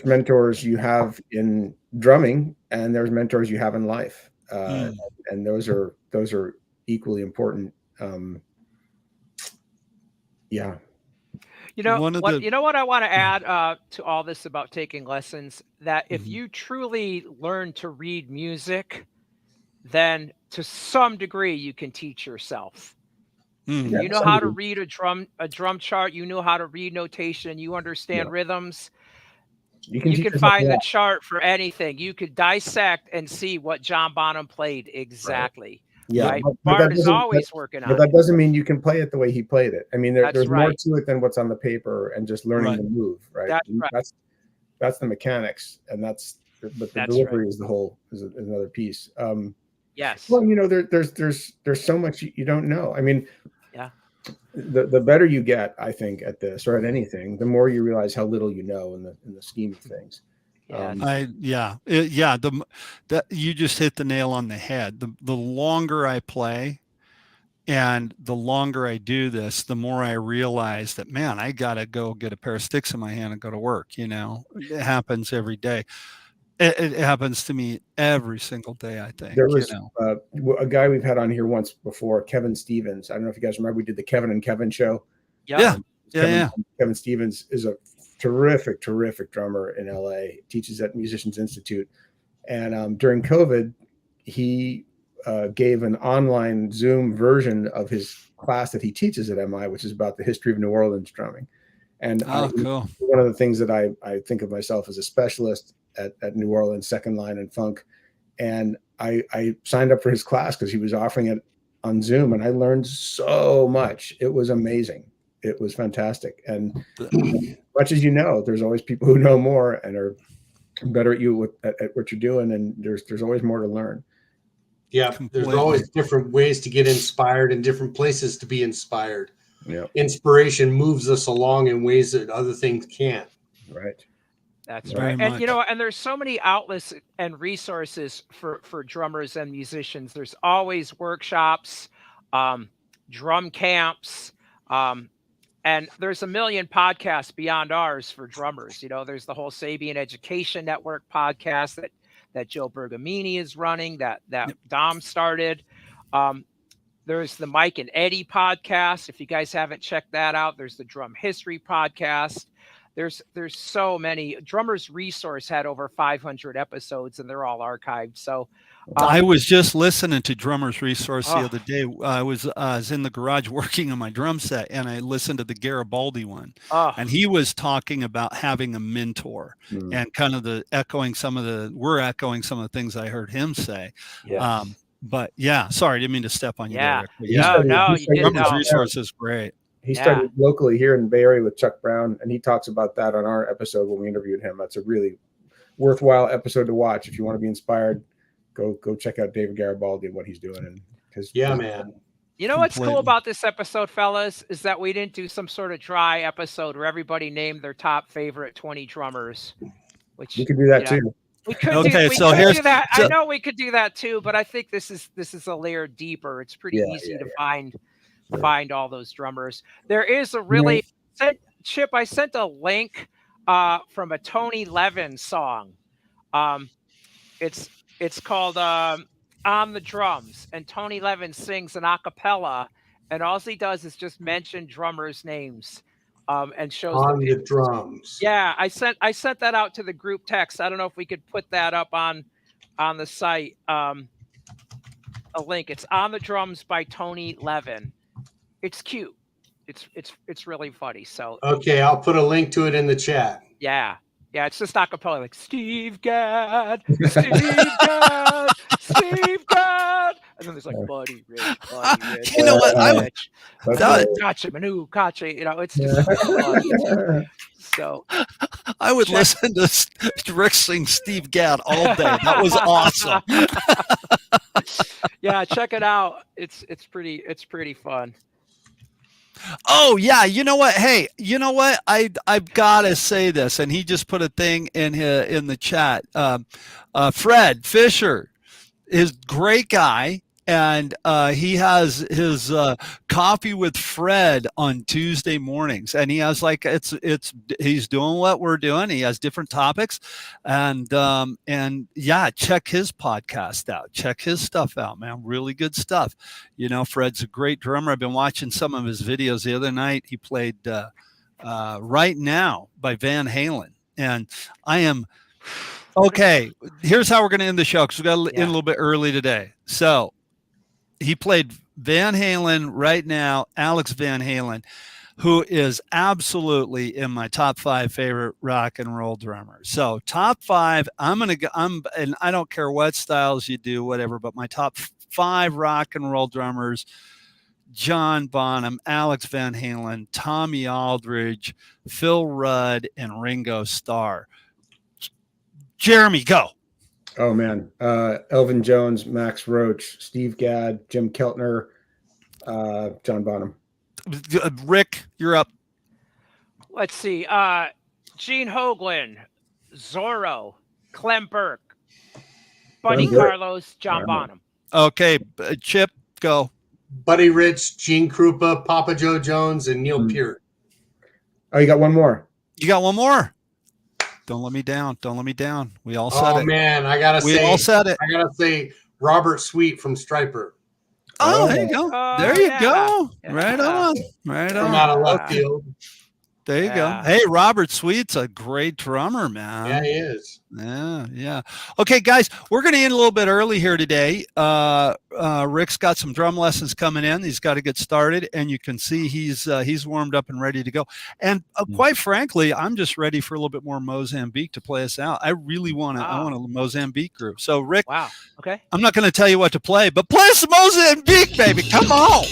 mentors you have in drumming, and there's mentors you have in life. And those are equally important. Yeah. You know One of what? the You know what I want to add to all this about taking lessons. That if Mhm. you truly learn to read music, then to some degree you can teach yourself. If Yeah, Mm. you to know some how to degree. read a drum chart, you know how to read notation, you Yeah. understand rhythms, You can you teach can yourself a find the lot. chart for anything. You could dissect and see what John Bonham played Right. exactly. Yeah, Right? but Bart is always working but on that it. doesn't mean you can play it the way he played it. I mean, That's there's more right. to it than what's on the paper and just learning Right. the move, right? That's right. That's the mechanics, and but the That's right. delivery is the whole is another piece. Yes. Well, there's so much you don't know. I mean, Yeah. the better you get, I think, at this or at anything, the more you realize how little you know in the scheme of things. Yes. That you just hit the nail on the head. The longer I play and the longer I do this, the more I realize that, man, I got to go get a pair of sticks in my hand and go to work. It happens every day. It happens to me every single day, I think, There was a guy we've had on here once before, Kevin Stevens. I don't know if you guys remember, we did the Kevin and Kevin show. Yep. Yeah. Yeah. Kevin Stevens is a terrific drummer in LA, teaches at Musicians Institute. And during COVID, he gave an online Zoom version of his class that he teaches at MI, which is about the history of New Orleans drumming. And Cool. one of the things that I think of myself as a specialist at New Orleans second line and funk. And I signed up for his class because he was offering it on Zoom, and I learned so much. It was amazing. It was fantastic. And much as you know, there's always people who know more and are better at what you're doing, and there's always more to learn. Yeah, Completely. there's always different ways to get inspired and different places to be inspired. Yeah, Inspiration moves us along in ways that other things can't. right. That's Very right. And much. and there's so many outlets and resources for drummers and musicians. There's always workshops, drum camps, and there's a million podcasts beyond ours for drummers. There's the whole Sabian Education Network podcast that Joe Bergamini is running, that Yep. Dom started. There's the Mike and Eddie podcast. If you guys haven't checked that out, there's the Drum History podcast. There's so many. Drummers Resource had over 500 episodes, and they're all archived. So I was just listening to Drummer's Resource the Oh. other day. I was in the garage working on my drum set, and I listened to the Garibaldi one, and he was talking about having a mentor and kind of we're echoing some of the things I heard him say. yes. But yeah, sorry, I didn't mean to step on you Yeah. there. But He yeah, No, you didn't. Drummer's No. Resource is great. He Yeah. studied locally here in the Bay Area with Chuck Brown, and he talks about that on our episode when we interviewed him. That's a really worthwhile episode to watch if you want to be inspired. Go check out David Garibaldi and what he's doing. And Man. You know what's cool Completely. about this episode, fellas, is that we didn't do some sort of dry episode where everybody named their top favorite 20 drummers. Which we could do that too. We could Okay, do, so we could here's- do that. so- I know we could do that too, but I think this is a layer deeper. It's pretty easy to find all those drummers. There is a really Chip. I sent a link from a Tony Levin song. It's called "On the Drums," and Tony Levin sings an a cappella, and all he does is just mention drummers' names. And shows on the drums. Yeah, I sent that out to the group text. I don't know if we could put that up on the site. A link. It's "On the Drums" by Tony Levin. It's cute. It's really funny. So okay, I'll put a link to it in the chat. Yeah, it's just a cappella, like Steve Gadd, Steve Gadd, Steve Gadd, and then there's like Buddy Rich. You know what? Gotcha, Manu, gotcha. It's just funny. So I would listen to Rick sing Steve Gadd all day. That was awesome. Yeah, check it out. It's pretty fun. Oh yeah, you know what? Hey, you know what? I've got to say this, and he just put a thing in the chat. Fred Fisher is a great guy, and he has his coffee with Fred on Tuesday mornings, and he has he's doing what we're doing. He has different topics, and yeah, check his podcast out. Check his stuff out, man. Really good stuff. Fred's a great drummer. I've been watching some of his videos. The other night he played Right Now by Van Halen. And I am okay. Here's how we're going to end the show because we got to end a little bit early today. So he played Van Halen Right Now, Alex Van Halen, who is absolutely in my top 5 favorite rock and roll drummers. So top 5, and I don't care what styles you do, whatever, but my top 5 rock and roll drummers: John Bonham, Alex Van Halen, Tommy Aldridge, Phil Rudd, and Ringo Starr. Jeremy, go. Oh man, Elvin Jones, Max Roach, Steve Gadd, Jim Keltner, John Bonham. Rick, you're up. Let's see. Gene Hoglan, Zorro, Clem Burke, Buddy Carlos, John Bonham. Okay, Chip, go. Buddy Rich, Gene Krupa, Papa Joe Jones, and Neil Peart. Oh, you got one more. You got one more. Don't let me down. Don't let me down. We all said it. Oh man, I gotta say. We all said it. I gotta say Robert Sweet from Stryper. Oh, there you go. There you go. Yeah. Right on. Right on. From out of left field. There you go. Hey, Robert Sweet's a great drummer, man. Yeah, he is. Yeah. Okay, guys, we're going to end a little bit early here today. Rick's got some drum lessons coming in. He's got to get started, and you can see he's warmed up and ready to go. And quite frankly, I'm just ready for a little bit more Mozambique to play us out. I really want I want a Mozambique group. So, Rick, wow. Okay. I'm not going to tell you what to play, but play some Mozambique, baby. Come on.